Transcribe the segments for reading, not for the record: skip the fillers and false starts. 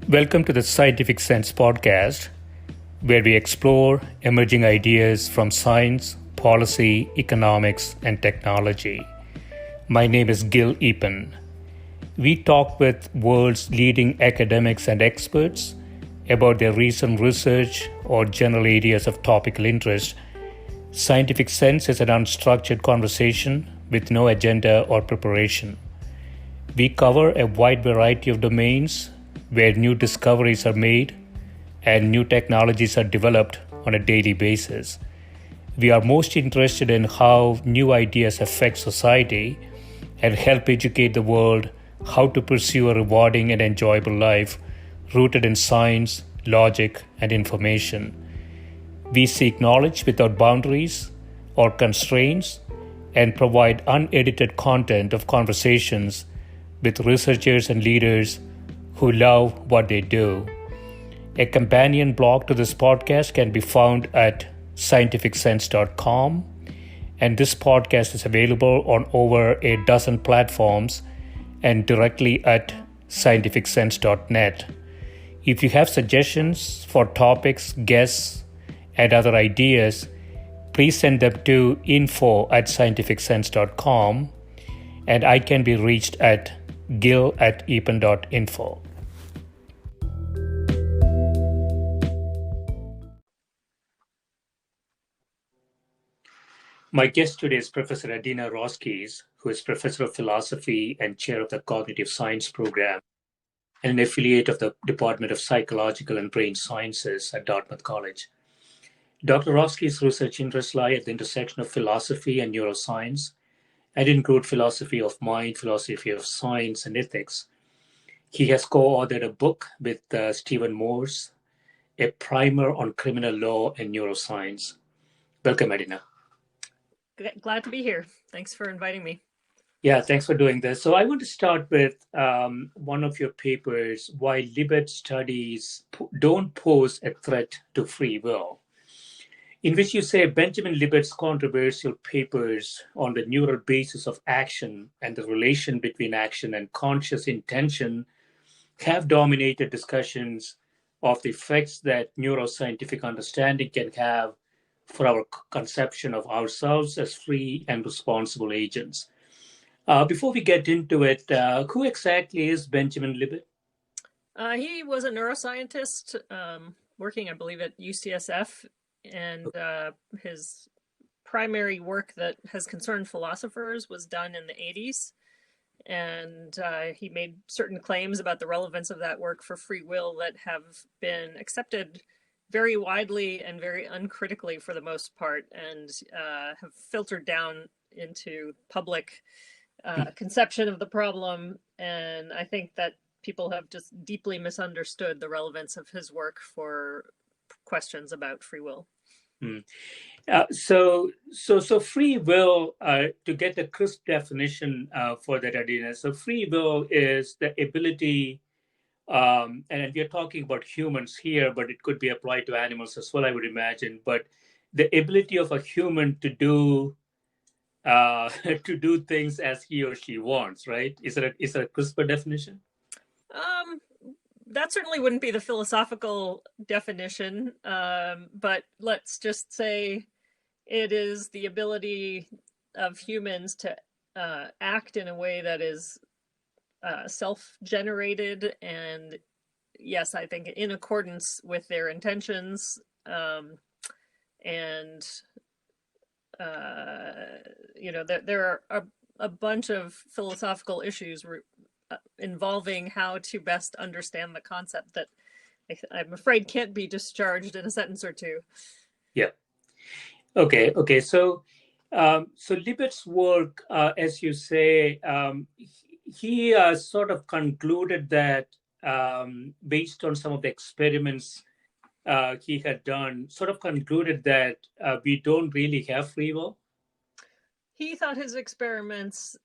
Welcome to the Scientific Sense podcast, where we explore emerging ideas from science, policy, economics, and technology. My name is Gill Eapen. We talk with world's leading academics and experts about their recent research or general areas of topical interest. Scientific Sense is an unstructured conversation with no agenda or preparation. We cover a wide variety of domains where new discoveries are made and new technologies are developed on a daily basis. We are most interested in how new ideas affect society and help educate the world how to pursue a rewarding and enjoyable life rooted in science, logic, and information. We seek knowledge without boundaries or constraints and provide unedited content of conversations with researchers and leaders who love what they do. A companion blog to this podcast can be found at scientificsense.com, and this podcast is available on over a dozen platforms and directly at scientificsense.net. If you have suggestions for topics, guests, and other ideas, please send them to info@scientificsense.com, and I can be reached at gill@eapen.info. My guest today is Professor Adina Roskies, who is Professor of Philosophy and Chair of the Cognitive Science Program and an affiliate of the Department of Psychological and Brain Sciences at Dartmouth College. Dr. Roskies' research interests lie at the intersection of philosophy and neuroscience and include philosophy of mind, philosophy of science, and ethics. He has co-authored a book with Stephen Morse, A Primer on Criminal Law and Neuroscience. Welcome, Adina. Glad to be here. Thanks for inviting me. Yeah, thanks for doing this. So I want to start with one of your papers, Why Libet Studies Don't Pose a Threat to Free Will, in which you say Benjamin Libet's controversial papers on the neural basis of action and the relation between action and conscious intention have dominated discussions of the effects that neuroscientific understanding can have for our conception of ourselves as free and responsible agents. Before we get into it, who exactly is Benjamin Libet? He was a neuroscientist working, I believe, at UCSF, and his primary work that has concerned philosophers was done in the 80s. And he made certain claims about the relevance of that work for free will that have been accepted very widely and very uncritically for the most part, and have filtered down into public conception of the problem. And I think that people have just deeply misunderstood the relevance of his work for questions about free will. So free will, to get a crisp definition for that, Adina. So free will is the ability, and we're talking about humans here, but it could be applied to animals as well, I would imagine. But the ability of a human to do things as he or she wants, right? Is it a crisper definition? That certainly wouldn't be the philosophical definition, but let's just say it is the ability of humans to act in a way that is self-generated and, yes, I think in accordance with their intentions, and there are a bunch of philosophical issues involving how to best understand the concept that I'm afraid can't be discharged in a sentence or two. Yeah. Okay. So Libet's work, as you say, he sort of concluded that based on some of the experiments he had done, sort of concluded that we don't really have free will. He thought his experiments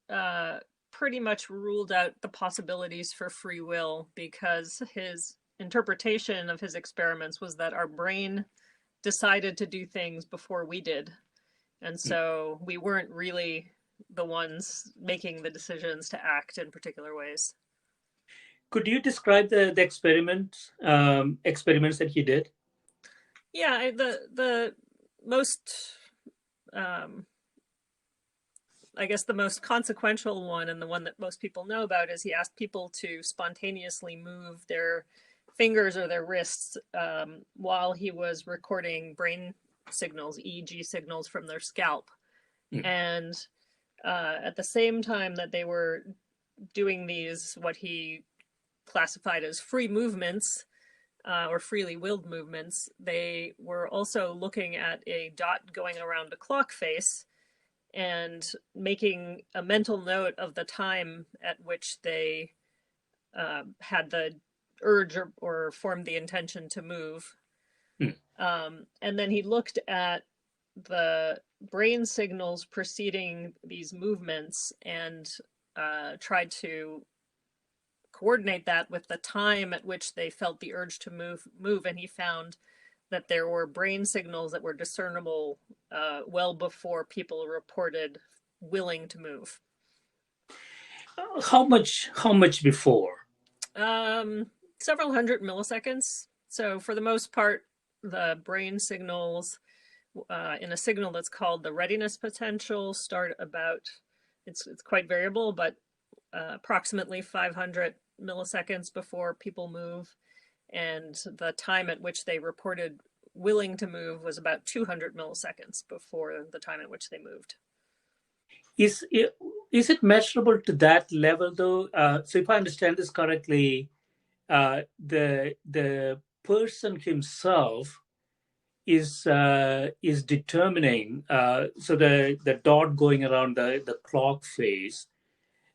pretty much ruled out the possibilities for free will, because his interpretation of his experiments was that our brain decided to do things before we did. And so we weren't really the ones making the decisions to act in particular ways. Could you describe the experiments that he did? Yeah, the most um, I guess the most consequential one and the one that most people know about is he asked people to spontaneously move their fingers or their wrists while he was recording brain signals, EEG signals from their scalp. Mm. And at the same time that they were doing these, what he classified as free movements or freely willed movements, they were also looking at a dot going around a clock face and making a mental note of the time at which they had the urge or formed the intention to move. Mm. And then he looked at the brain signals preceding these movements and tried to coordinate that with the time at which they felt the urge to move. And he found that there were brain signals that were discernible well before people reported willing to move. How much before? Several hundred milliseconds. So for the most part, the brain signals in a signal that's called the readiness potential start about, it's quite variable, but approximately 500 milliseconds before people move. And the time at which they reported willing to move was about 200 milliseconds before the time at which they moved. Is it measurable to that level though? So if I understand this correctly, the person himself is determining. So the dot going around the clock face.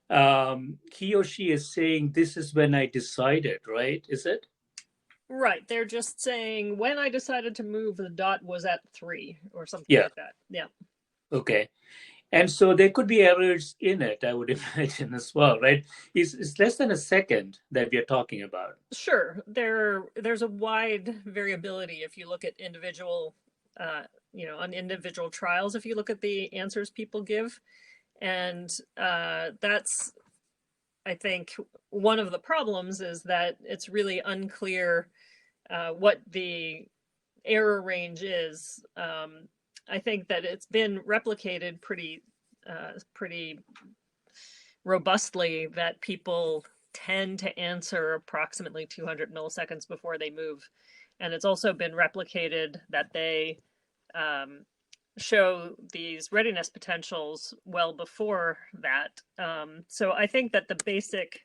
He or she is saying, "This is when I decided." Right? Is it? Right. They're just saying when I decided to move, the dot was at 3 or something Yeah. like that. Yeah. Okay. And so there could be errors in it, I would imagine as well, right? It's less than a second that we are talking about. Sure. There's a wide variability if you look at individual, on individual trials, if you look at the answers people give. And that's, I think, one of the problems is that it's really unclear what the error range is. I think that it's been replicated pretty robustly that people tend to answer approximately 200 milliseconds before they move. And it's also been replicated that they show these readiness potentials well before that. So I think that the basic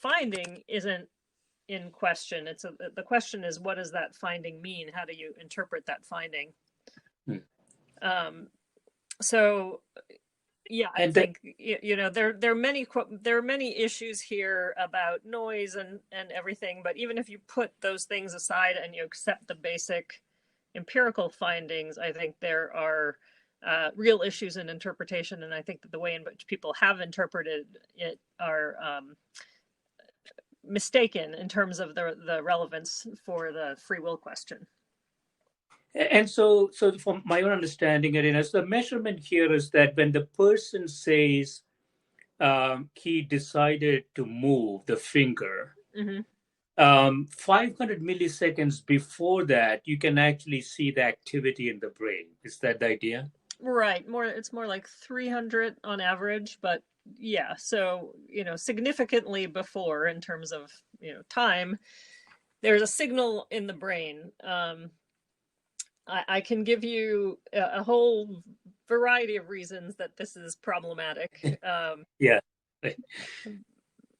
finding isn't in question. The question is, what does that finding mean? How do you interpret that finding? Hmm. So yeah, I And think there are many issues here about noise and everything. But even if you put those things aside and you accept the basic empirical findings, I think there are real issues in interpretation, and I think that the way in which people have interpreted it are mistaken in terms of the relevance for the free will question. so from my own understanding, Adina, so the measurement here is that when the person says he decided to move the finger, Mm-hmm. 500 milliseconds before that, you can actually see the activity in the brain. Is that the idea? Right. It's more like 300 on average, but yeah. So, significantly before in terms of, time, there's a signal in the brain. I can give you a whole variety of reasons that this is problematic. Yeah.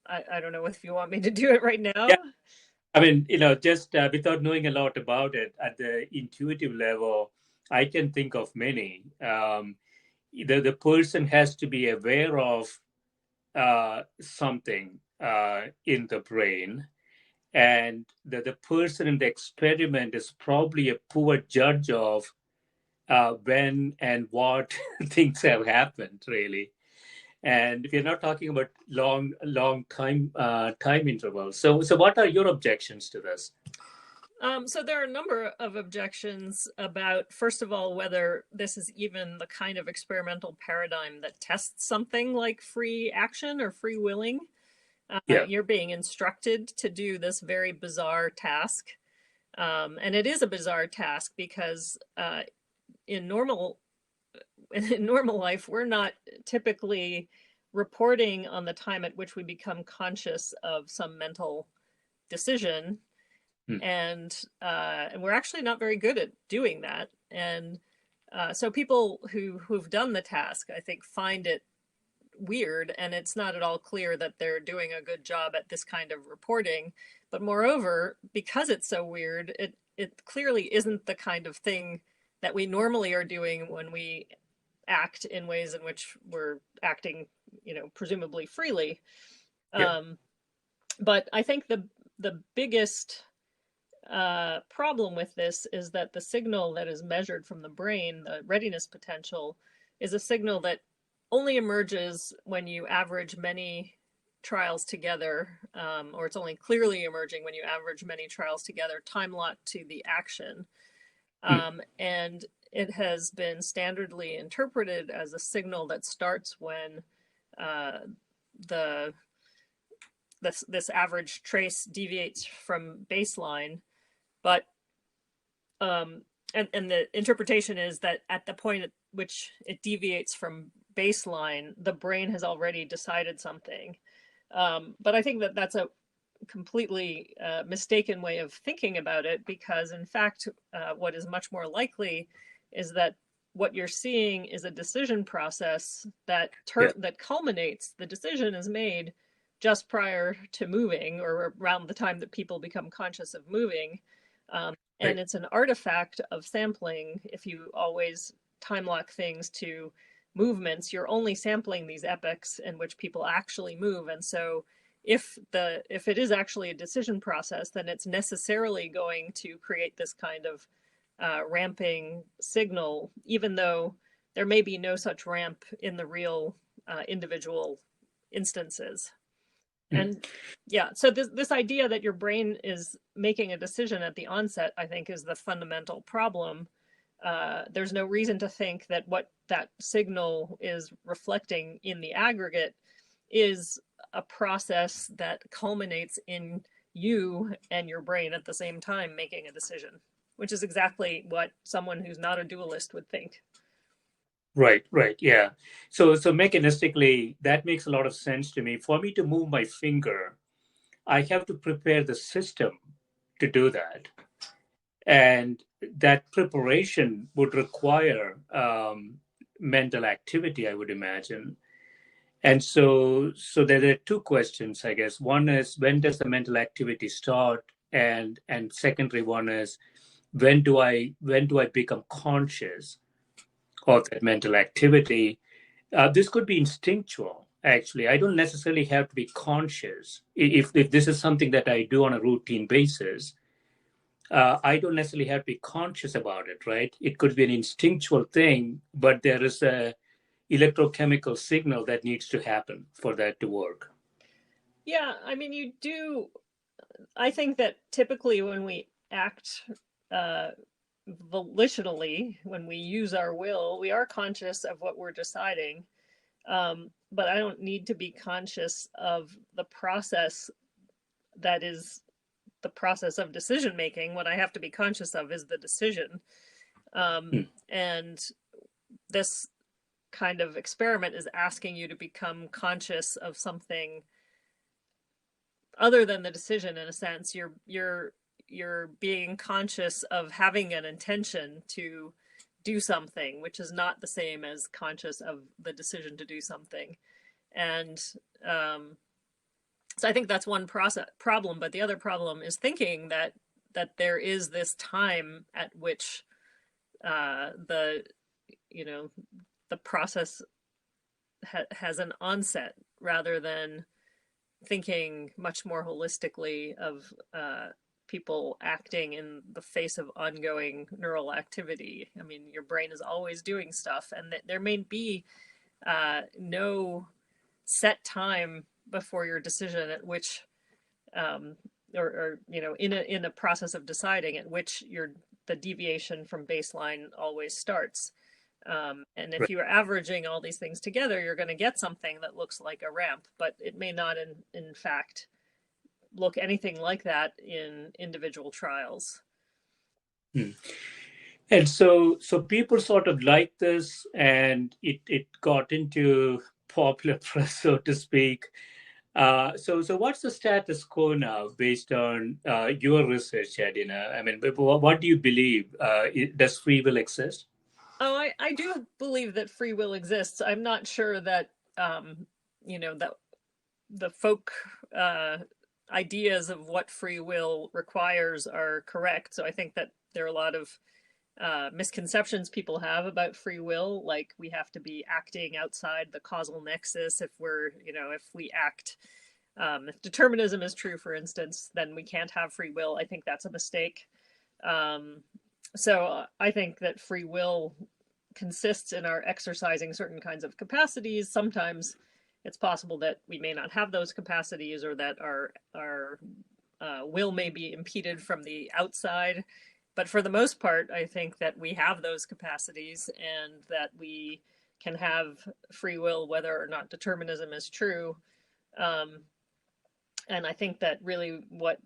I don't know if you want me to do it right now. Yeah. I mean, just without knowing a lot about it at the intuitive level, I can think of many. The person has to be aware of something in the brain, and the person in the experiment is probably a poor judge of when and what things have happened, really. And we're not talking about long time intervals. So what are your objections to this? So there are a number of objections about, first of all, whether this is even the kind of experimental paradigm that tests something like free action or free willing. Yeah. You're being instructed to do this very bizarre task. And it is a bizarre task because in normal in normal life, we're not typically reporting on the time at which we become conscious of some mental decision, Hmm. and we're actually not very good at doing that. And so people who've done the task, I think, find it weird, and it's not at all clear that they're doing a good job at this kind of reporting. But moreover, because it's so weird, it clearly isn't the kind of thing that we normally are doing when we act in ways in which we're acting, presumably freely. Yeah. But I think the biggest problem with this is that the signal that is measured from the brain, the readiness potential, is a signal that only emerges when you average many trials together, or it's only clearly emerging when you average many trials together, time locked to the action. And it has been standardly interpreted as a signal that starts when the this average trace deviates from baseline. But and the interpretation is that at the point at which it deviates from baseline, the brain has already decided something. But I think that that's a completely mistaken way of thinking about it, because in fact, what is much more likely is that what you're seeing is a decision process that that culminates. The decision is made just prior to moving, or around the time that people become conscious of moving. And it's an artifact of sampling. If you always time lock things to movements, you're only sampling these epochs in which people actually move. And so if it is actually a decision process, then it's necessarily going to create this kind of ramping signal, even though there may be no such ramp in the real individual instances. And yeah, so this idea that your brain is making a decision at the onset, I think, is the fundamental problem. There's no reason to think that what that signal is reflecting in the aggregate is a process that culminates in you and your brain at the same time making a decision, which is exactly what someone who's not a dualist would think. Right, yeah. So mechanistically, that makes a lot of sense to me. For me to move my finger, I have to prepare the system to do that. And that preparation would require mental activity, I would imagine. And so there are two questions, I guess. One is, when does the mental activity start? And secondary one is, when do I become conscious of that mental activity? This could be instinctual, actually. I don't necessarily have to be conscious. If this is something that I do on a routine basis, I don't necessarily have to be conscious about it, right? It could be an instinctual thing, but there is a electrochemical signal that needs to happen for that to work. Yeah, I mean, I think that typically when we act uh, volitionally, when we use our will, we are conscious of what we're deciding. But I don't need to be conscious of the process that is the process of decision making. What I have to be conscious of is the decision. And this kind of experiment is asking you to become conscious of something other than the decision. In a sense, you're being conscious of having an intention to do something, which is not the same as conscious of the decision to do something. And so I think that's one problem. But the other problem is thinking that there is this time at which the process has an onset, rather than thinking much more holistically of people acting in the face of ongoing neural activity. I mean, your brain is always doing stuff, and there may be no set time before your decision at which, or in a process of deciding at which the deviation from baseline always starts. And if Right. you're averaging all these things together, you're going to get something that looks like a ramp, but it may not, in fact, look anything like that in individual trials. Hmm. And so people sort of liked this, and it got into popular press, so to speak. So what's the status quo now based on your research, Adina? I mean, what do you believe? Does free will exist? Oh, I do believe that free will exists. I'm not sure that, that the folk ideas of what free will requires are correct. So I think that there are a lot of misconceptions people have about free will, like we have to be acting outside the causal nexus if if we act, if determinism is true, for instance, then we can't have free will. I think that's a mistake. Um, so I think that free will consists in our exercising certain kinds of capacities. Sometimes it's possible that we may not have those capacities, or that our will may be impeded from the outside. But for the most part, I think that we have those capacities, and that we can have free will whether or not determinism is true. Um, and I think that really what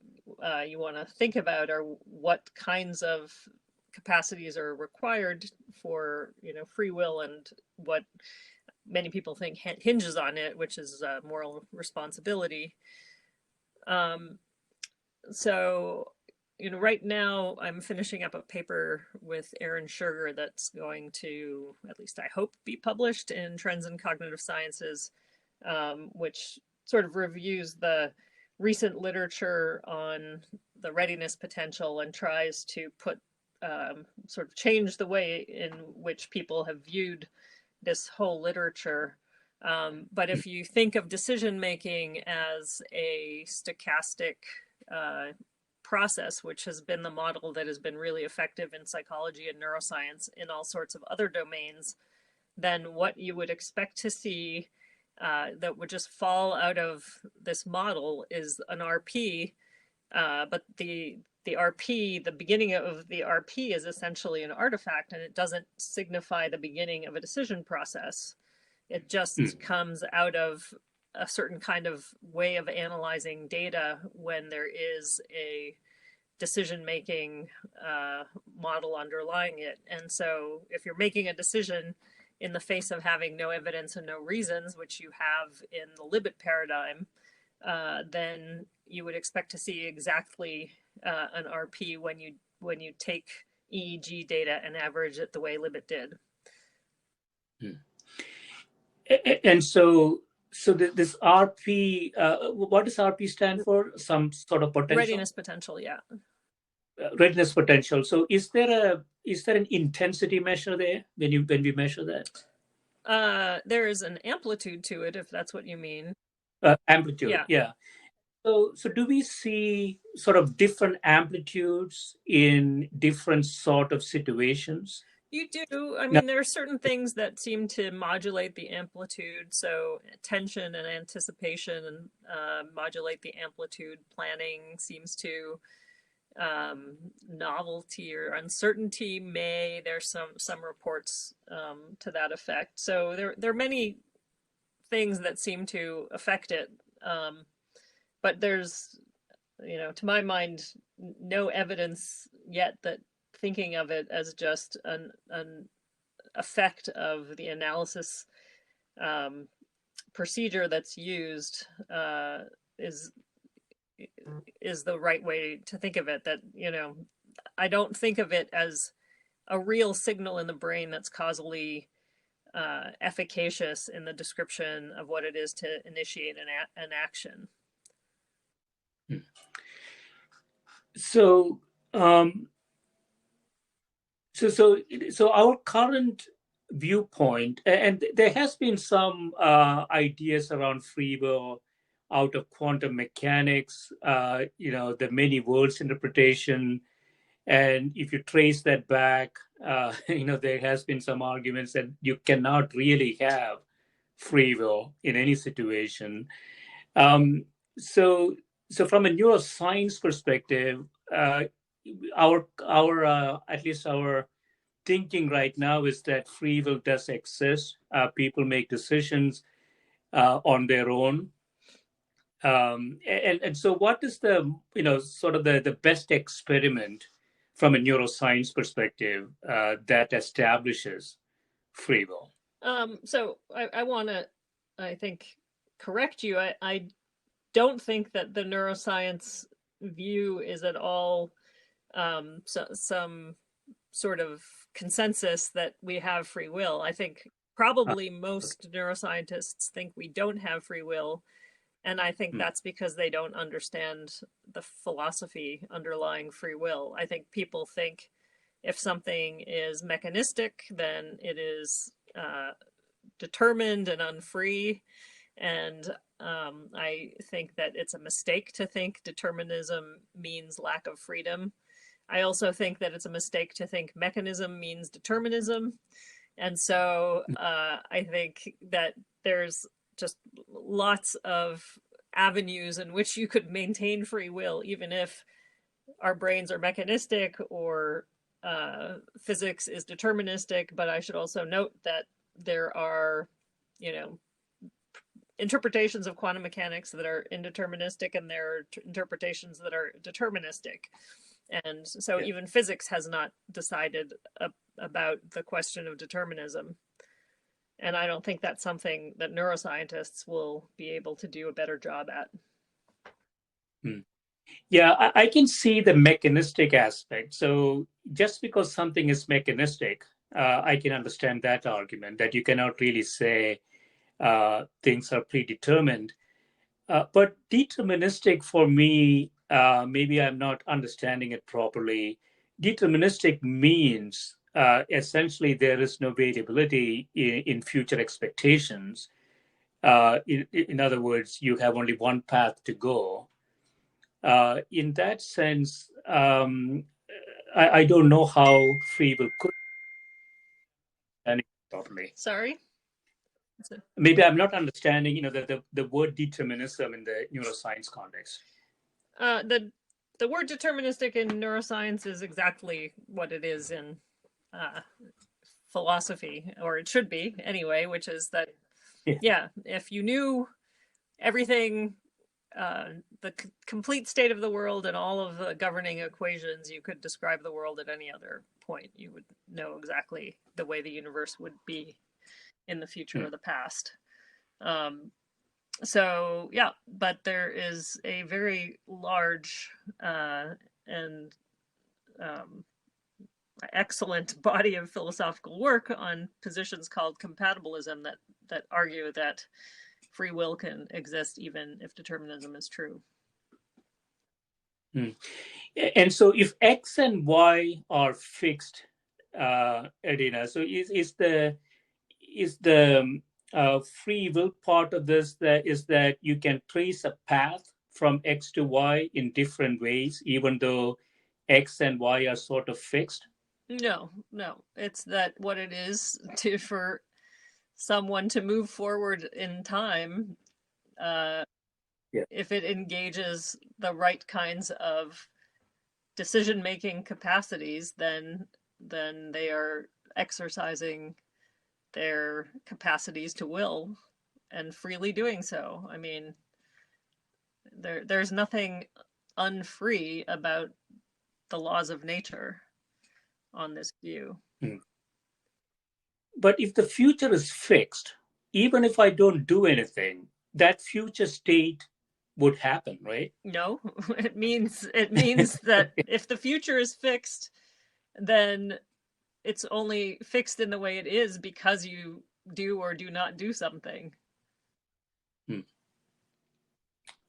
you want to think about are what kinds of capacities are required for free will, and what many people think hinges on it, which is moral responsibility. Um, so right now I'm finishing up a paper with Aaron Sugar that's going to, at least I hope, be published in Trends in Cognitive Sciences, which sort of reviews the recent literature on the readiness potential and tries to sort of change the way in which people have viewed this whole literature. But if you think of decision making as a stochastic process, which has been the model that has been really effective in psychology and neuroscience in all sorts of other domains, then what you would expect to see that would just fall out of this model is an RP. But the RP, the beginning of the RP, is essentially an artifact, and it doesn't signify the beginning of a decision process. It just comes out of a certain kind of way of analyzing data when there is a decision-making model underlying it. And so if you're making a decision in the face of having no evidence and no reasons, which you have in the Libet paradigm, then you would expect to see exactly an RP when you take EEG data and average it the way Libet did. And so this RP, what does RP stand for? Some sort of potential? Readiness potential, yeah. Readiness potential. So is there an intensity measure there when we measure that? There is an amplitude to it, if that's what you mean. Amplitude, yeah. So do we see sort of different amplitudes in different sort of situations? You do. I Now, mean, there are certain things that seem to modulate the amplitude. So tension and anticipation and modulate the amplitude. Planning seems to. Novelty or uncertainty may. There's some reports to that effect. So there are many things that seem to affect it. But there's, to my mind, no evidence yet that thinking of it as just an effect of the analysis procedure that's used is the right way to think of it. That, I don't think of it as a real signal in the brain that's causally efficacious in the description of what it is to initiate an action. So, so our current viewpoint, and there has been some ideas around free will out of quantum mechanics, the many worlds interpretation. And if you trace that back, there has been some arguments that you cannot really have free will in any situation. So from a neuroscience perspective, our at least our thinking right now is that free will does exist. People make decisions on their own. And so what is the, sort of the best experiment from a neuroscience perspective that establishes free will? So I want to, I think, correct you. I don't think that the neuroscience view is at all some sort of consensus that we have free will. I think probably most neuroscientists think we don't have free will. And I think that's because they don't understand the philosophy underlying free will. I think people think if something is mechanistic, then it is determined and unfree. And I think that it's a mistake to think determinism means lack of freedom. I also think that it's a mistake to think mechanism means determinism. And so I think that there's just lots of avenues in which you could maintain free will, even if our brains are mechanistic or physics is deterministic. But I should also note that there are, interpretations of quantum mechanics that are indeterministic, and there are interpretations that are deterministic. And so even physics has not decided about the question of determinism. And I don't think that's something that neuroscientists will be able to do a better job at. Yeah, I can see the mechanistic aspect. So just because something is mechanistic, I can understand that argument that you cannot really say things are predetermined. But deterministic for me, maybe I'm not understanding it properly. Deterministic means essentially there is no variability in future expectations. In other words, you have only one path to go. In that sense, I don't know how free will could be properly. Sorry? Maybe I'm not understanding, the word determinism in the neuroscience context. The word deterministic in neuroscience is exactly what it is in philosophy, or it should be anyway, which is that, if you knew everything, the complete state of the world and all of the governing equations, you could describe the world at any other point. You would know exactly the way the universe would be in the future or the past. So yeah, but there is a very large and excellent body of philosophical work on positions called compatibilism that argue that free will can exist even if determinism is true. And so if X and Y are fixed, Adina, so is the free will part of this that you can trace a path from X to Y in different ways, even though X and Y are sort of fixed? No. It's that what it is for someone to move forward in time, if it engages the right kinds of decision-making capacities, then they are exercising their capacities to will and freely doing so. I mean, there's nothing unfree about the laws of nature on this view. But if the future is fixed, even if I don't do anything, that future state would happen, right? No, it means that if the future is fixed, then it's only fixed in the way it is because you do or do not do something.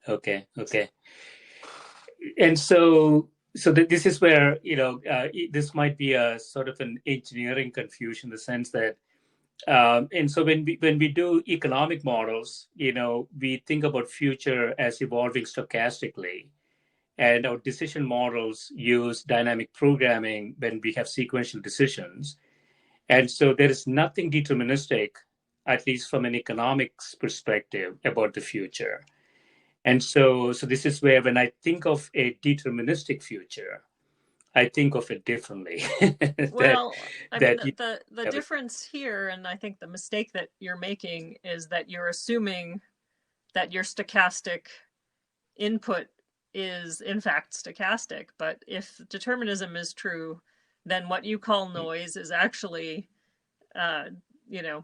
Okay. And so this is where this might be a sort of an engineering confusion, in the sense that and so when we do economic models, we think about future as evolving stochastically, and our decision models use dynamic programming when we have sequential decisions. And so there is nothing deterministic, at least from an economics perspective, about the future. And so this is where, when I think of a deterministic future, I think of it differently. that Well, I mean, that you the have difference here, and I think the mistake that you're making is that you're assuming that your stochastic input is in fact stochastic. But if determinism is true, then what you call noise is actually, uh, you know,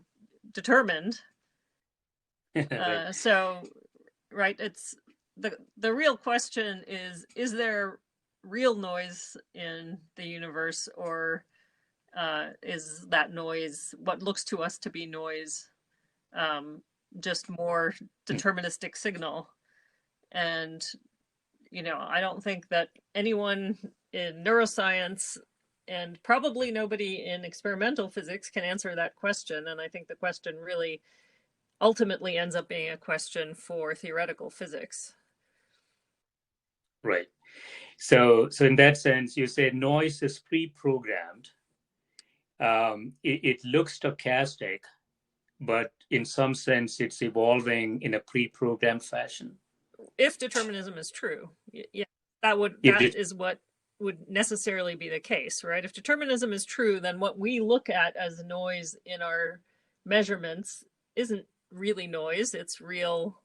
determined. right. So, right, it's the real question is there real noise in the universe, or is that noise, what looks to us to be noise, um, just more deterministic signal? And, I don't think that anyone in neuroscience and probably nobody in experimental physics can answer that question. And I think the question really ultimately ends up being a question for theoretical physics. Right. So in that sense, you say noise is pre-programmed. It looks stochastic, but in some sense, it's evolving in a pre-programmed fashion. If determinism is true, yeah, If that it, is what would necessarily be the case, right? If determinism is true, then what we look at as noise in our measurements isn't really noise. It's real,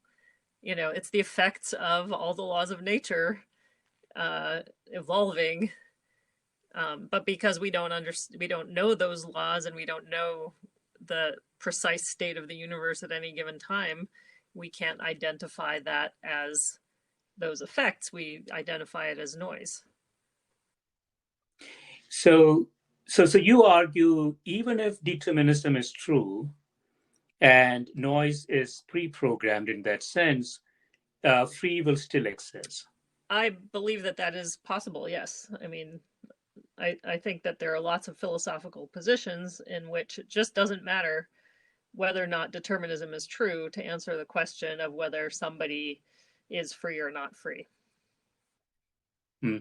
it's the effects of all the laws of nature evolving. But because we don't know those laws, and we don't know the precise state of the universe at any given time, we can't identify that as those effects. We identify it as noise. so so you argue even if determinism is true and noise is pre-programmed in that sense, free will still exists. I believe that that is possible, yes. I mean, I think that there are lots of philosophical positions in which it just doesn't matter whether or not determinism is true to answer the question of whether somebody is free or not free. Hmm.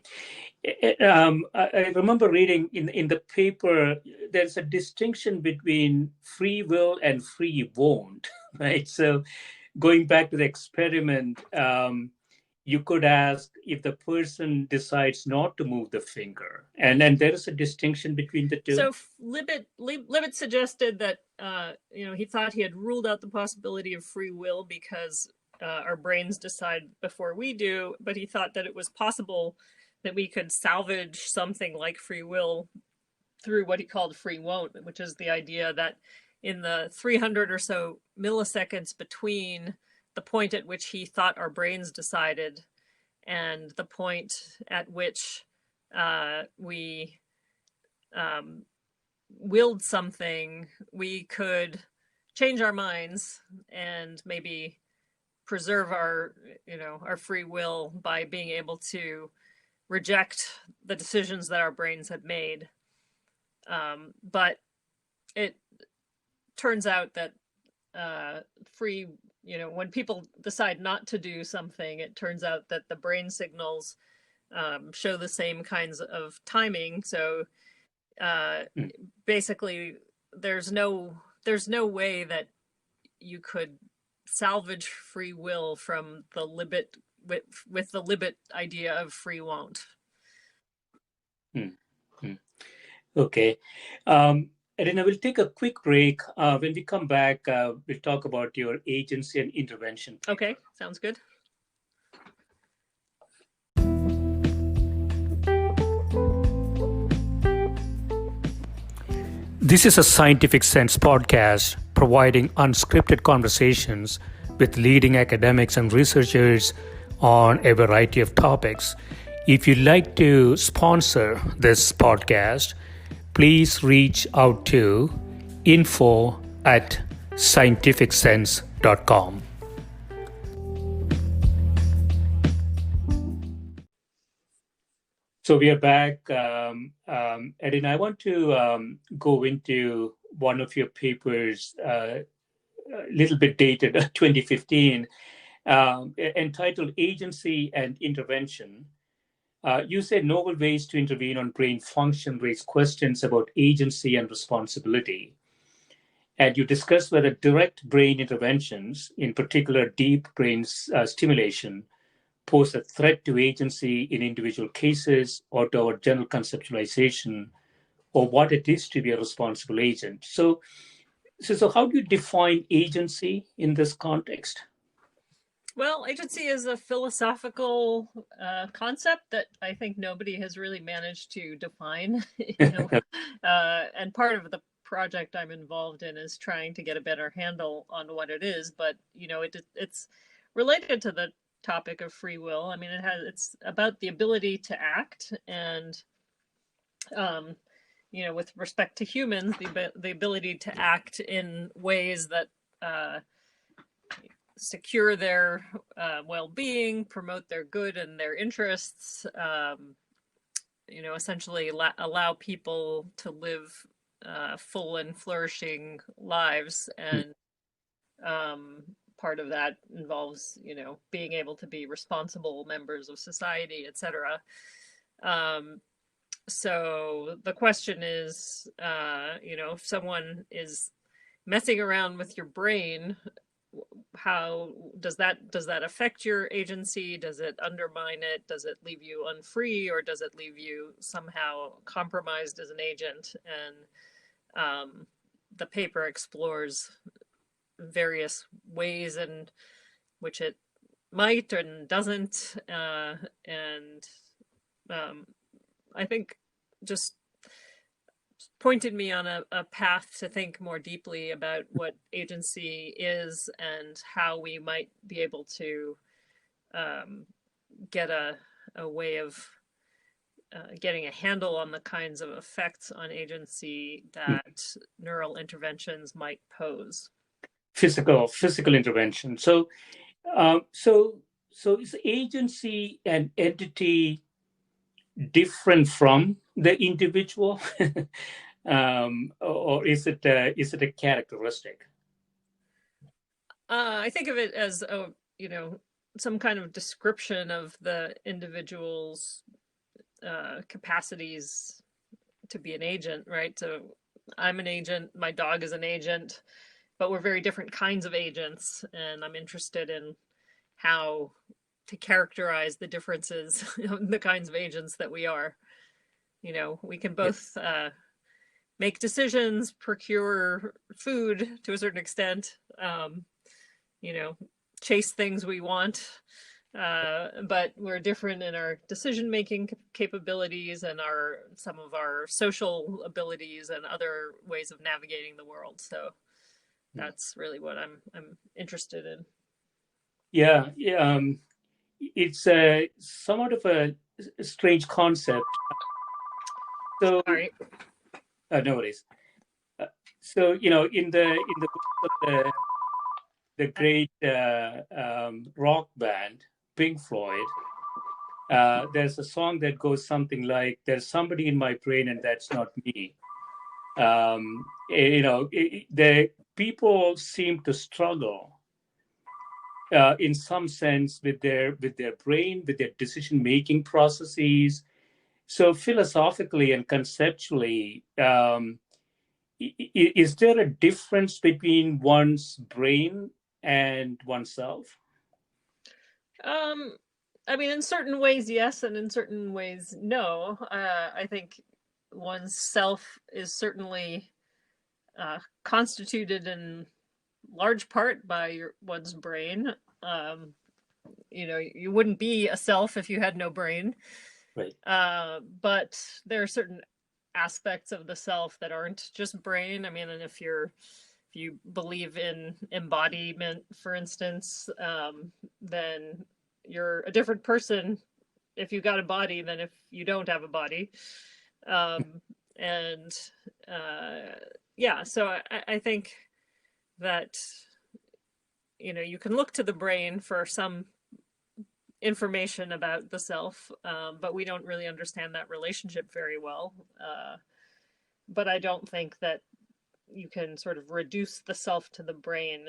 I remember reading in the paper, there's a distinction between free will and free won't, right? So going back to the experiment, you could ask if the person decides not to move the finger, and then there is a distinction between the two. So Libet suggested that he thought he had ruled out the possibility of free will because our brains decide before we do, but he thought that it was possible that we could salvage something like free will through what he called free won't, which is the idea that in the 300 or so milliseconds between the point at which he thought our brains decided and the point at which we willed something, we could change our minds and maybe preserve our free will by being able to reject the decisions that our brains had made. But it turns out that when people decide not to do something, it turns out that the brain signals show the same kinds of timing. So basically, there's no way that you could salvage free will from the Libet with the Libet idea of free won't. Okay. Adina, we'll take a quick break. When we come back, we'll talk about your agency and intervention. Okay, sounds good. This is a Scientific Sense podcast providing unscripted conversations with leading academics and researchers on a variety of topics. If you'd like to sponsor this podcast, please reach out to info@scientificsense.com. So we are back. Adina, I want to go into one of your papers, a little bit dated, 2015, entitled Agency and Intervention. You said novel ways to intervene on brain function raise questions about agency and responsibility. And you discuss whether direct brain interventions, in particular deep brain stimulation, pose a threat to agency in individual cases or to our general conceptualization of what it is to be a responsible agent. So how do you define agency in this context? Well, agency is a philosophical concept that I think nobody has really managed to define. And part of the project I'm involved in is trying to get a better handle on what it is. But it's related to the topic of free will. I mean, it's about the ability to act, and with respect to humans, the ability to act in ways that secure their well-being, promote their good and their interests, essentially allow people to live full and flourishing lives. And part of that involves, being able to be responsible members of society, etc. So the question is, if someone is messing around with your brain, how does that affect your agency? Does it undermine it? Does it leave you unfree, or does it leave you somehow compromised as an agent? And the paper explores various ways in which it might and doesn't, and I think just pointed me on a path to think more deeply about what agency is and how we might be able to get a way of getting a handle on the kinds of effects on agency that neural interventions might pose. Physical intervention. So is agency an entity different from the individual, or is it a characteristic? I think of it as some kind of description of the individual's capacities to be an agent, right? So I'm an agent, my dog is an agent, but we're very different kinds of agents, and I'm interested in how to characterize the differences in the kinds of agents that we are. We can both make decisions, procure food to a certain extent, chase things we want, but we're different in our decision-making capabilities and some of our social abilities and other ways of navigating the world. So that's really what I'm interested in. Yeah. It's somewhat of a strange concept. So, Sorry. No worries. So, in the book of the great rock band Pink Floyd, there's a song that goes something like, "There's somebody in my brain, and that's not me." The people seem to struggle in some sense with their brain, with their decision-making processes. So philosophically and conceptually, is there a difference between one's brain and oneself? I mean, in certain ways, yes, and in certain ways, no. I think one's self is certainly constituted in large part by one's brain. You wouldn't be a self if you had no brain. Right. But there are certain aspects of the self that aren't just brain. I mean, and if you believe in embodiment, for instance, then you're a different person if you got a body than if you don't have a body. So I think that you can look to the brain for some information about the self, but we don't really understand that relationship very well. But I don't think that you can sort of reduce the self to the brain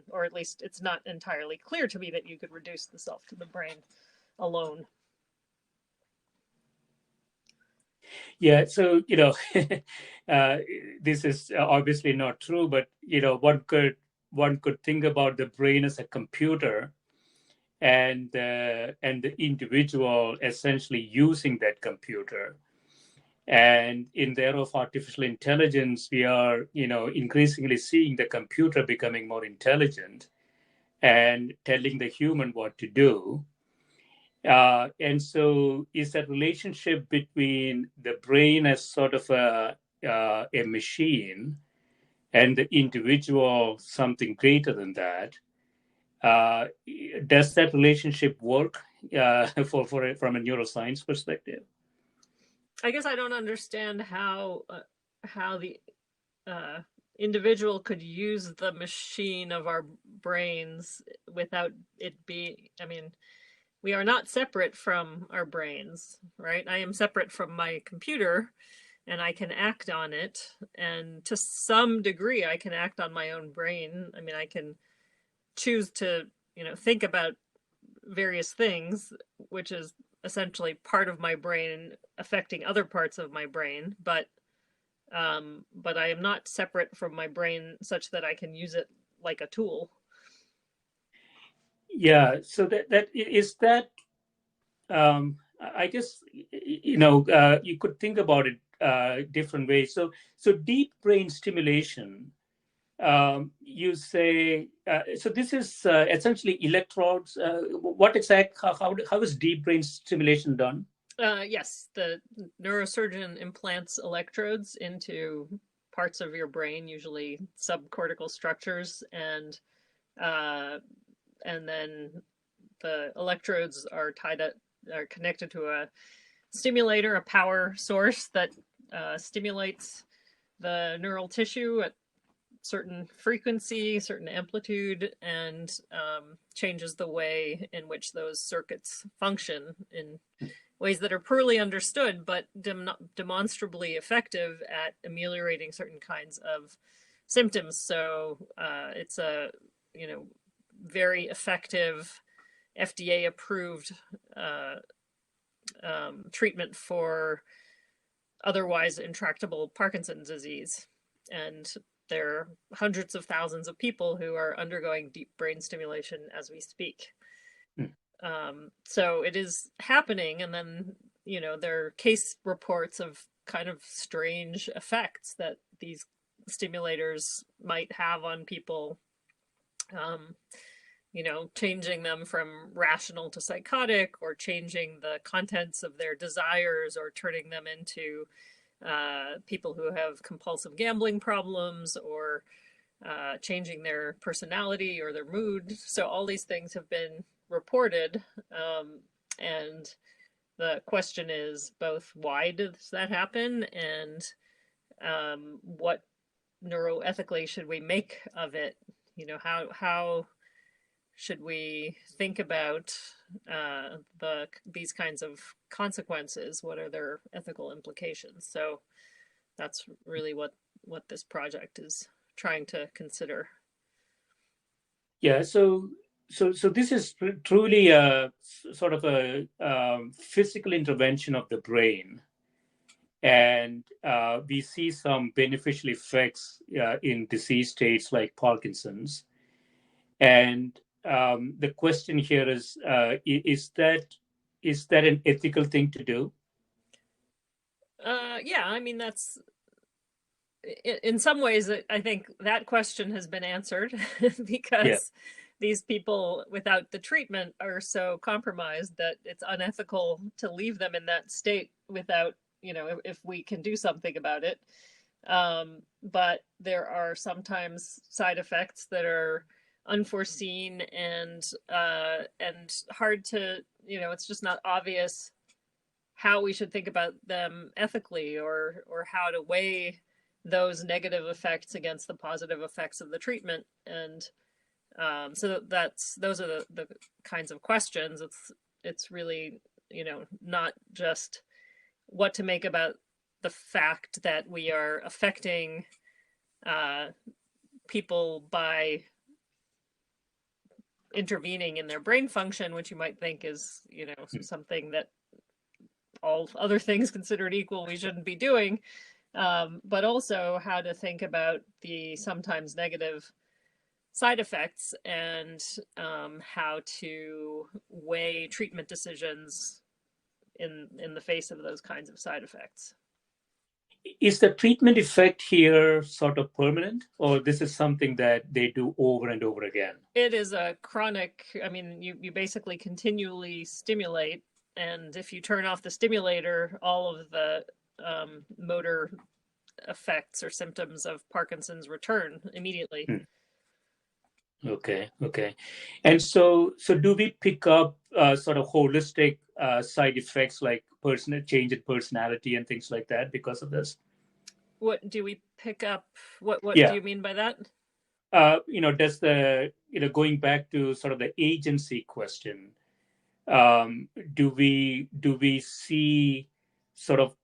or at least it's not entirely clear to me that you could reduce the self to the brain alone. Yeah, so this is obviously not true, but one could think about the brain as a computer, and the individual essentially using that computer. And in the era of artificial intelligence, we are, increasingly seeing the computer becoming more intelligent and telling the human what to do. And so, is that relationship between the brain as sort of a machine and the individual something greater than that? Uh, does that relationship work from a neuroscience perspective? I guess I don't understand how the uh, individual could use the machine of our brains without it being. I mean, we are not separate from our brains, right? I am separate from my computer, and I can act on it, and to some degree, I can act on my own brain. I mean, I can choose to, think about various things, which is essentially part of my brain affecting other parts of my brain, but I am not separate from my brain such that I can use it like a tool. Yeah. So that is that. I guess you could think about it different ways. So deep brain stimulation. You say so. This is essentially electrodes. What exact? How is deep brain stimulation done? Yes, the neurosurgeon implants electrodes into parts of your brain, usually subcortical structures, uh, and then the electrodes are are connected to a stimulator, a power source that stimulates the neural tissue at certain frequency, certain amplitude, and changes the way in which those circuits function in ways that are poorly understood, but demonstrably effective at ameliorating certain kinds of symptoms. So it's a very effective FDA approved treatment for otherwise intractable Parkinson's disease. And there are hundreds of thousands of people who are undergoing deep brain stimulation as we speak. So it is happening. And then, there are case reports of kind of strange effects that these stimulators might have on people. Changing them from rational to psychotic, or changing the contents of their desires, or turning them into people who have compulsive gambling problems, or changing their personality or their mood. So all these things have been reported. And the question is both why does that happen, and what neuroethically should we make of it? How should we think about these kinds of consequences? What are their ethical implications? So that's really what this project is trying to consider. Yeah. So this is truly a sort of a physical intervention of the brain, and we see some beneficial effects in disease states like Parkinson's. And the question here is that an ethical thing to do? Yeah, I mean, that's in some ways, I think that question has been answered Yeah. because these people without the treatment are so compromised that it's unethical to leave them in that state without, if we can do something about it. But there are sometimes side effects that are unforeseen and hard to, it's just not obvious how we should think about them ethically, or how to weigh those negative effects against the positive effects of the treatment. And so those are the kinds of questions. It's really, not just what to make about the fact that we are affecting people by intervening in their brain function, which you might think is, something that all other things considered equal, we shouldn't be doing. But also how to think about the sometimes negative side effects and how to weigh treatment decisions in the face of those kinds of side effects. Is the treatment effect here sort of permanent, or this is something that they do over and over again? It is a chronic, I mean, you basically continually stimulate, and if you turn off the stimulator, all of the motor effects or symptoms of Parkinson's return immediately. Okay. And so do we pick up sort of holistic side effects like personal change in personality and things like that because of this? What do we pick up? What do Yeah. you mean by that? Does going back to sort of the agency question, do we see sort of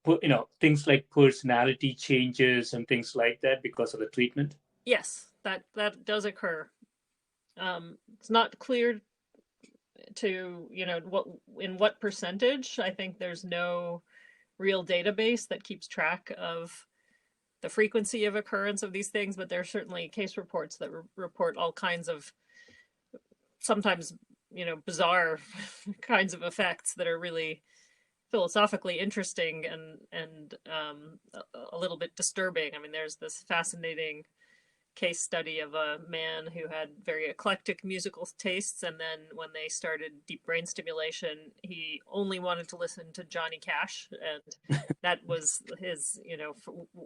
things like personality changes and things like that because of the treatment? Yes, that does occur. It's not clear to what percentage. I think there's no real database that keeps track of the frequency of occurrence of these things, but there are certainly case reports that report all kinds of sometimes bizarre kinds of effects that are really philosophically interesting and a little bit disturbing. I mean, there's this fascinating case study of a man who had very eclectic musical tastes, and then when they started deep brain stimulation, he only wanted to listen to Johnny Cash, and that was his,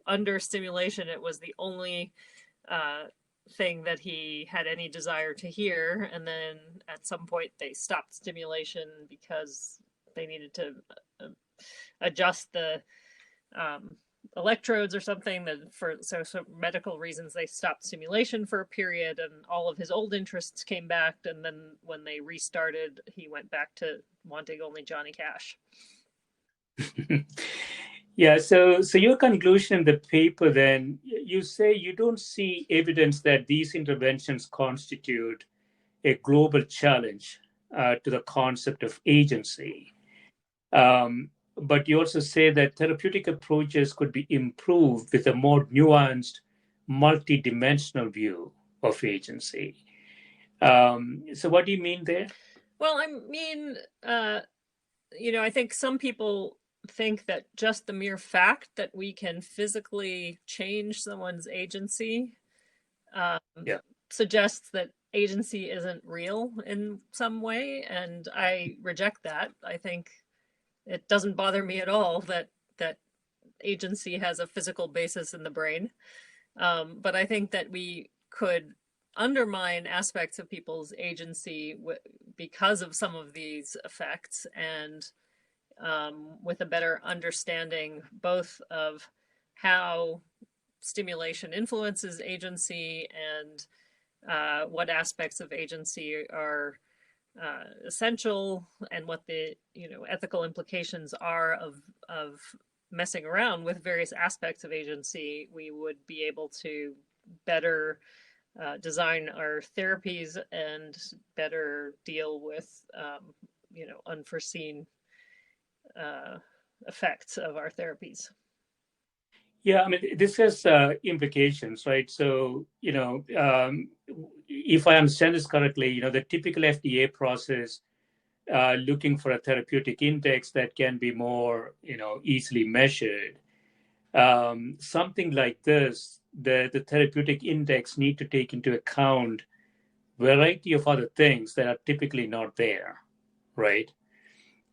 under stimulation, it was the only thing that he had any desire to hear. And then at some point they stopped stimulation because they needed to adjust the electrodes or something, that for medical reasons they stopped stimulation for a period, and all of his old interests came back, and then when they restarted he went back to wanting only Johnny Cash. Yeah, so your conclusion in the paper, then, you say you don't see evidence that these interventions constitute a global challenge to the concept of agency. But you also say that therapeutic approaches could be improved with a more nuanced, multidimensional view of agency. So what do you mean there? Well, I mean, I think some people think that just the mere fact that we can physically change someone's agency suggests that agency isn't real in some way, and I reject that. I think it doesn't bother me at all that agency has a physical basis in the brain, but I think that we could undermine aspects of people's agency because of some of these effects, and with a better understanding both of how stimulation influences agency and what aspects of agency are essential, and what the ethical implications are of messing around with various aspects of agency, we would be able to better design our therapies and better deal with unforeseen effects of our therapies. Yeah, I mean, this has implications, right? So, if I understand this correctly, the typical FDA process looking for a therapeutic index that can be more, easily measured. Something like this, the therapeutic index need to take into account variety of other things that are typically not there, right?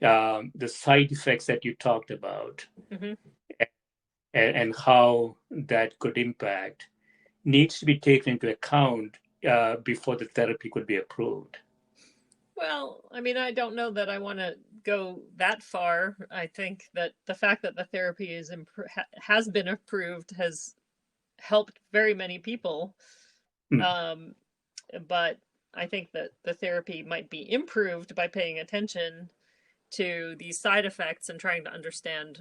The side effects that you talked about, Mm-hmm. and how that could impact needs to be taken into account before the therapy could be approved. Well, I mean, I don't know that I want to go that far. I think that the fact that the therapy has been approved has helped very many people. But I think that the therapy might be improved by paying attention to these side effects and trying to understand,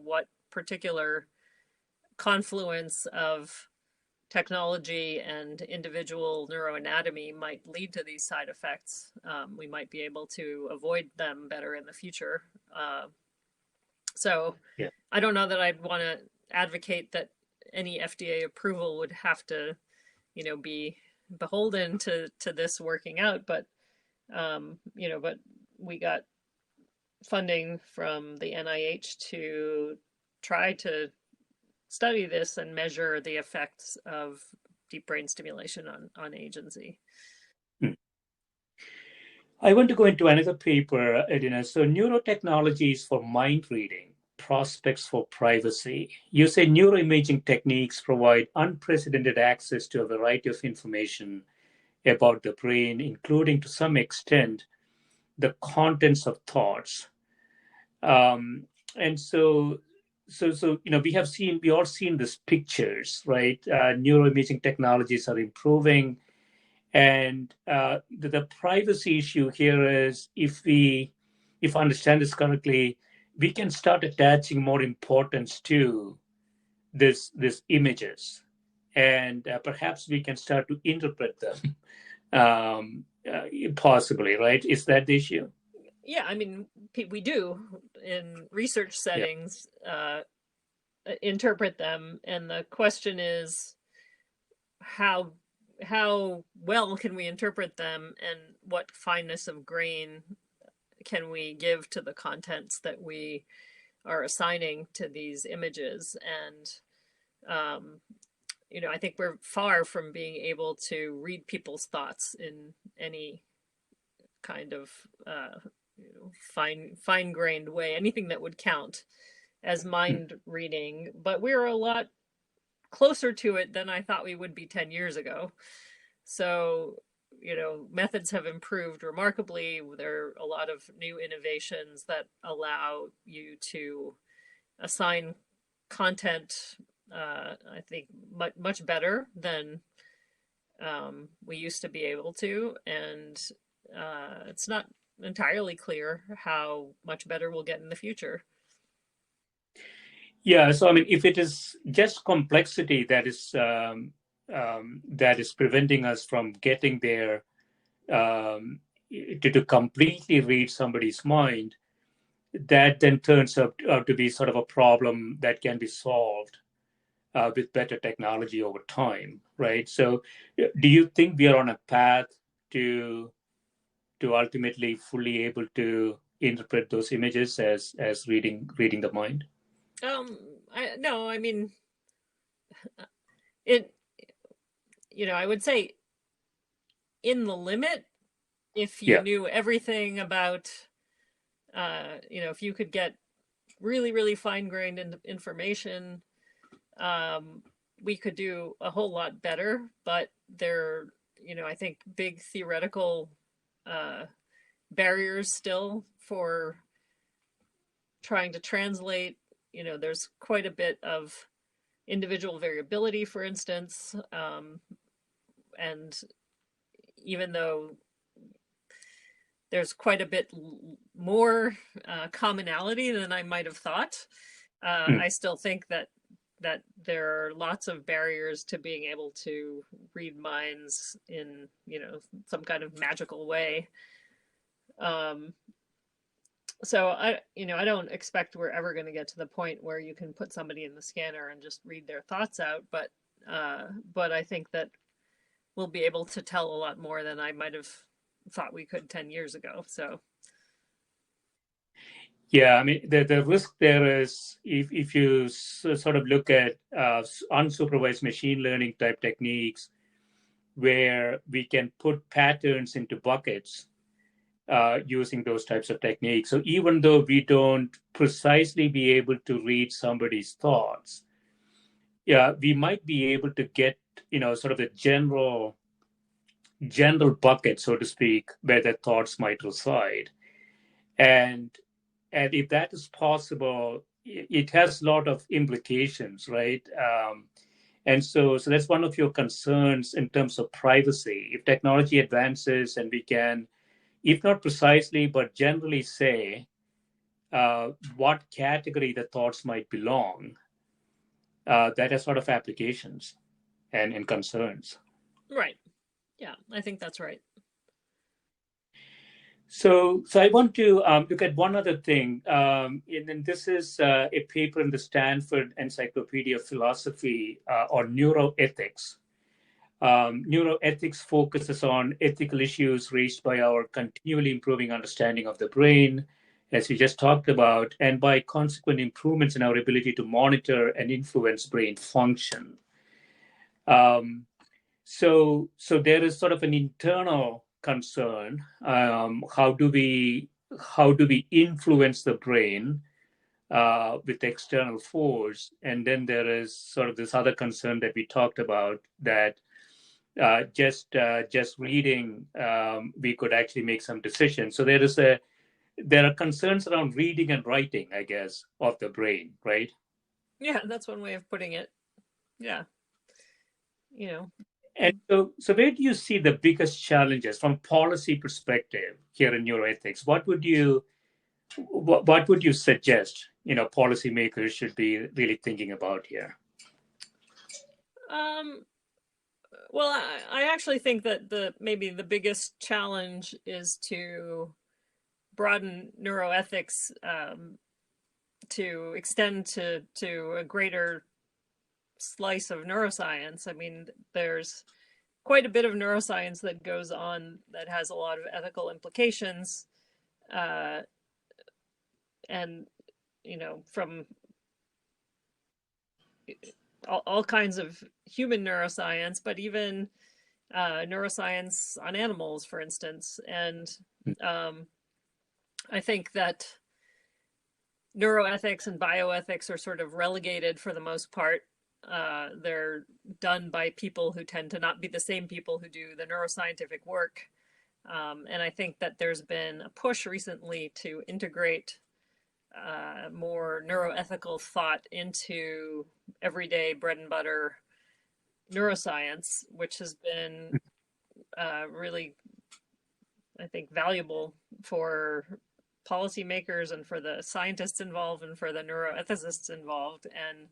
what particular confluence of technology and individual neuroanatomy might lead to these side effects. We might be able to avoid them better in the future. So Yeah. I don't know that I'd want to advocate that any FDA approval would have to, be beholden to this working out, but but we got funding from the NIH to try to study this and measure the effects of deep brain stimulation on agency. I want to go into another paper, Adina. So, Neurotechnologies for mind reading, prospects for privacy. You say neuroimaging techniques provide unprecedented access to a variety of information about the brain, including to some extent the contents of thoughts. And so we all seen these pictures, right? Neuroimaging technologies are improving, and the privacy issue here is, if I understand this correctly, we can start attaching more importance to this images, and perhaps we can start to interpret them, possibly, right? Is that the issue? Yeah, I mean, we do in research settings interpret them, and the question is how well can we interpret them, and what fineness of grain can we give to the contents that we are assigning to these images. And I think we're far from being able to read people's thoughts in any kind of fine-grained way, anything that would count as mind reading, but we're a lot closer to it than I thought we would be 10 years ago. So, methods have improved remarkably. There are a lot of new innovations that allow you to assign content, I think, much better than we used to be able to. And it's not entirely clear how much better we'll get in the future. Yeah, so I mean, if it is just complexity that is preventing us from getting there, to completely read somebody's mind, that then turns out to be sort of a problem that can be solved with better technology over time, right? So, do you think we are on a path to ultimately fully able to interpret those images as reading the mind? No, I mean, it, I would say in the limit, if you knew everything about, if you could get really, really fine-grained information, we could do a whole lot better. But there, I think big theoretical barriers still for trying to translate. There's quite a bit of individual variability, for instance, and even though there's quite a bit more commonality than I might have thought, I still think that there are lots of barriers to being able to read minds in, some kind of magical way. So I don't expect we're ever going to get to the point where you can put somebody in the scanner and just read their thoughts out. But I think that we'll be able to tell a lot more than I might have thought we could 10 years ago. So. Yeah, I mean, the risk there is, if you sort of look at unsupervised machine learning type techniques, where we can put patterns into buckets using those types of techniques. So even though we don't precisely be able to read somebody's thoughts, we might be able to get, sort of the general bucket, so to speak, where their thoughts might reside. And if that is possible, it has a lot of implications, right? And so that's one of your concerns in terms of privacy. If technology advances and we can, if not precisely, but generally say what category the thoughts might belong, that has sort of applications and concerns. Right. Yeah, I think that's right. So I want to look at one other thing, and this is a paper in the Stanford Encyclopedia of Philosophy on neuroethics. Neuroethics focuses on ethical issues raised by our continually improving understanding of the brain, as we just talked about, and by consequent improvements in our ability to monitor and influence brain function. So there is sort of an internal concern. How do we influence the brain with external force? And then there is sort of this other concern that we talked about, that just reading, we could actually make some decisions. So there are concerns around reading and writing, I guess, of the brain, right? Yeah, that's one way of putting it. Yeah, you know. And so where do you see the biggest challenges from policy perspective here in neuroethics? What would you suggest, policymakers should be really thinking about here? Um, well, I actually think that maybe the biggest challenge is to broaden neuroethics, to extend to a greater slice of neuroscience. I mean, there's quite a bit of neuroscience that goes on that has a lot of ethical implications, and from all kinds of human neuroscience, but even neuroscience on animals, for instance. And I think that neuroethics and bioethics are sort of relegated for the most part. They're done by people who tend to not be the same people who do the neuroscientific work. And I think that there's been a push recently to integrate more neuroethical thought into everyday bread and butter neuroscience, which has been really, I think, valuable for policymakers and for the scientists involved and for the neuroethicists involved. And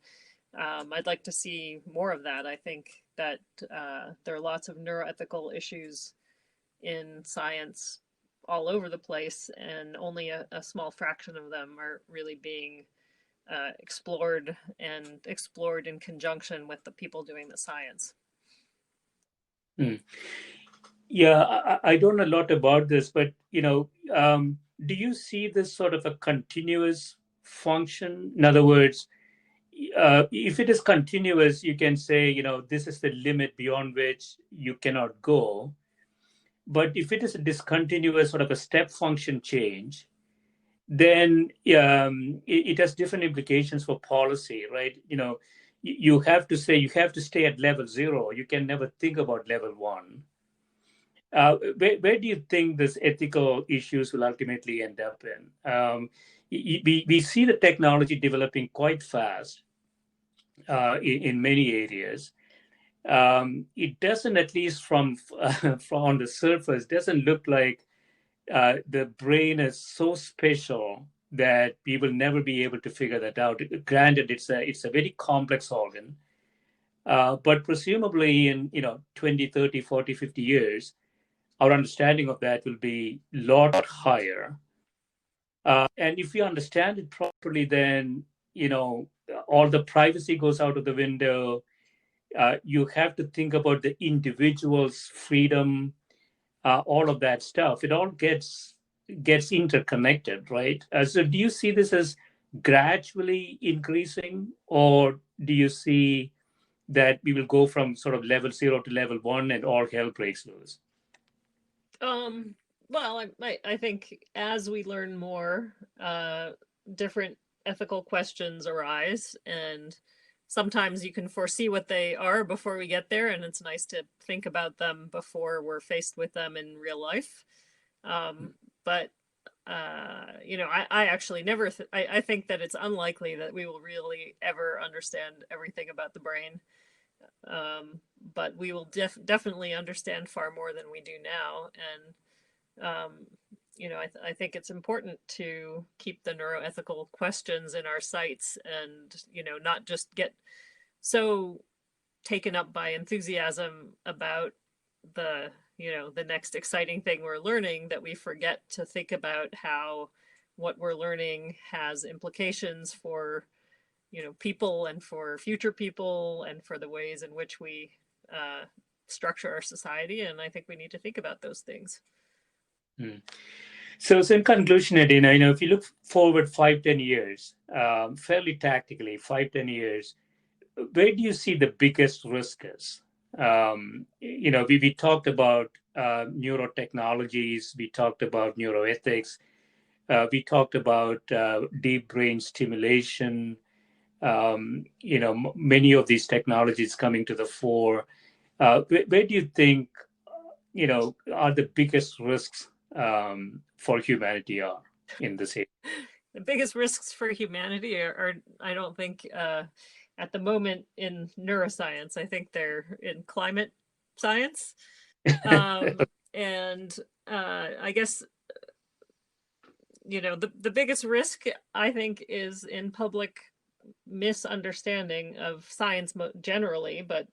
I'd like to see more of that. I think that there are lots of neuroethical issues in science all over the place, and only a small fraction of them are really being explored in conjunction with the people doing the science. Yeah, I don't know a lot about this, but do you see this sort of a continuous function? In other words, if it is continuous, you can say, this is the limit beyond which you cannot go. But if it is a discontinuous sort of a step function change, then it has different implications for policy, right? You have to say you have to stay at level 0. You can never think about level 1. Where do you think this ethical issues will ultimately end up in? We see the technology developing quite fast in many areas. It doesn't, at least from on the surface, doesn't look like the brain is so special that we will never be able to figure that out. Granted, it's a very complex organ, but presumably in 20, 30, 40, 50 years, our understanding of that will be a lot higher. And if we understand it properly, then all the privacy goes out of the window. You have to think about the individual's freedom, all of that stuff. It all gets interconnected, right? So do you see this as gradually increasing, or do you see that we will go from sort of level 0 to level 1 and all hell breaks loose? Well, I think as we learn more, different ethical questions arise, and sometimes you can foresee what they are before we get there, and it's nice to think about them before we're faced with them in real life. But I actually never. I think that it's unlikely that we will really ever understand everything about the brain. But we will definitely understand far more than we do now, and I think it's important to keep the neuroethical questions in our sights, and not just get so taken up by enthusiasm about the next exciting thing we're learning that we forget to think about how what we're learning has implications for people and for future people and for the ways in which we structure our society, and I think we need to think about those things. So in conclusion, Adina, if you look forward 5-10 years, fairly tactically, 5-10 years, where do you see the biggest risk is? We talked about neurotechnologies, we talked about neuroethics, we talked about deep brain stimulation. Many of these technologies coming to the fore. Where do you think, are the biggest risks for humanity are in this area? The biggest risks for humanity are I don't think, at the moment in neuroscience. I think they're in climate science. And I guess, the biggest risk, I think, is in public misunderstanding of science generally, but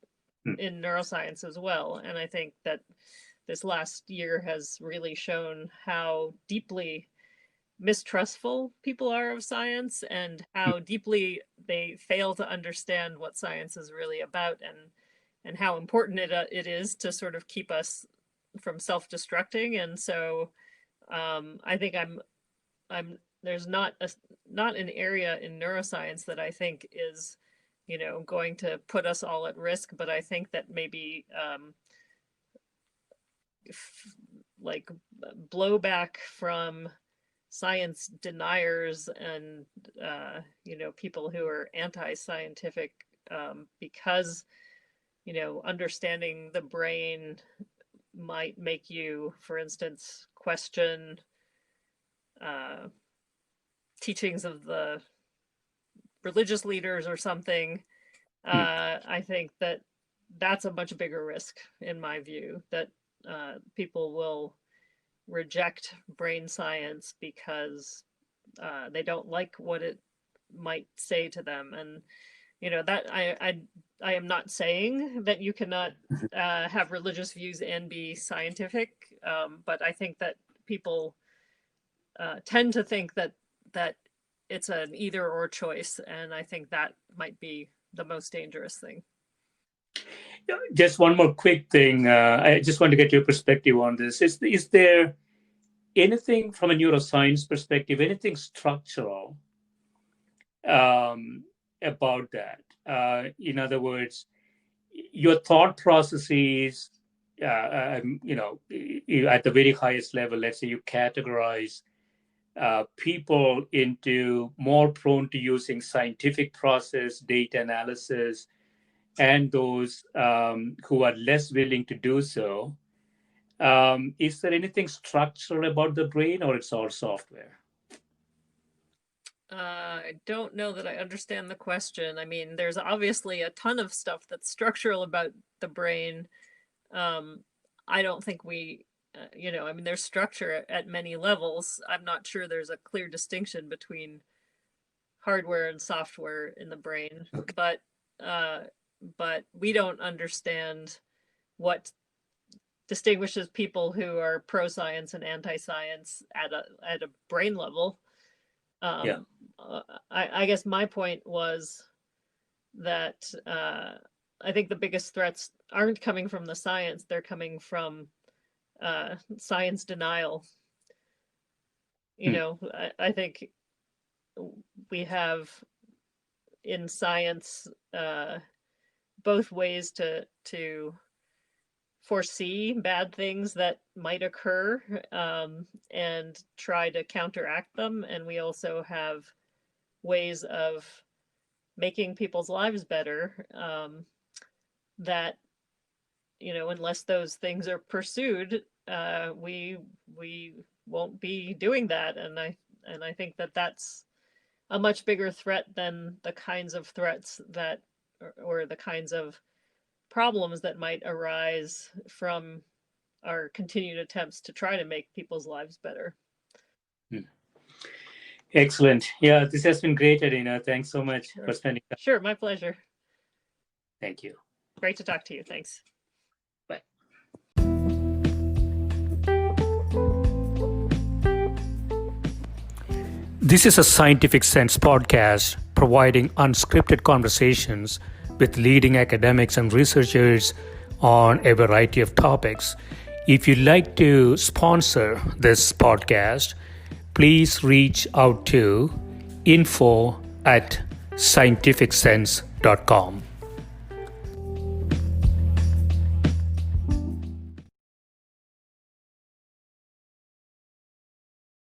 in neuroscience as well. And I think that this last year has really shown how deeply mistrustful people are of science and how deeply they fail to understand what science is really about, and how important it is to sort of keep us from self-destructing. And so I think there's not an area in neuroscience that I think is, going to put us all at risk, but I think that maybe like blowback from science deniers and people who are anti-scientific, because understanding the brain might make you, for instance, question teachings of the religious leaders or something. I think that that's a much bigger risk, in my view, that people will reject brain science because they don't like what it might say to them. And that I am not saying that you cannot have religious views and be scientific, but I think that people tend to think that it's an either or choice, and I think that might be the most dangerous thing. Just one more quick thing. I just want to get your perspective on this. Is there anything from a neuroscience perspective, anything structural about that? In other words, your thought processes, at the very highest level, let's say you categorize people into more prone to using scientific process, data analysis, and those who are less willing to do so. Is there anything structural about the brain, or it's all software? I don't know that I understand the question. I mean, there's obviously a ton of stuff that's structural about the brain. I don't think there's structure at many levels. I'm not sure there's a clear distinction between hardware and software in the brain, but we don't understand what distinguishes people who are pro-science and anti-science at a brain level. I guess my point was that I think the biggest threats aren't coming from the science, they're coming from science denial. I think we have in science both ways to foresee bad things that might occur and try to counteract them. And we also have ways of making people's lives better that, unless those things are pursued, we won't be doing that. And I think that that's a much bigger threat than the kinds of threats that, or the kinds of problems that might arise from our continued attempts to try to make people's lives better. Excellent. Yeah, this has been great, Adina. Thanks so much for spending time. Sure, my pleasure. Thank you. Great to talk to you. Thanks. Bye. This is a Scientific Sense podcast providing unscripted conversations with leading academics and researchers on a variety of topics. If you'd like to sponsor this podcast, please reach out to info@scientificsense.com.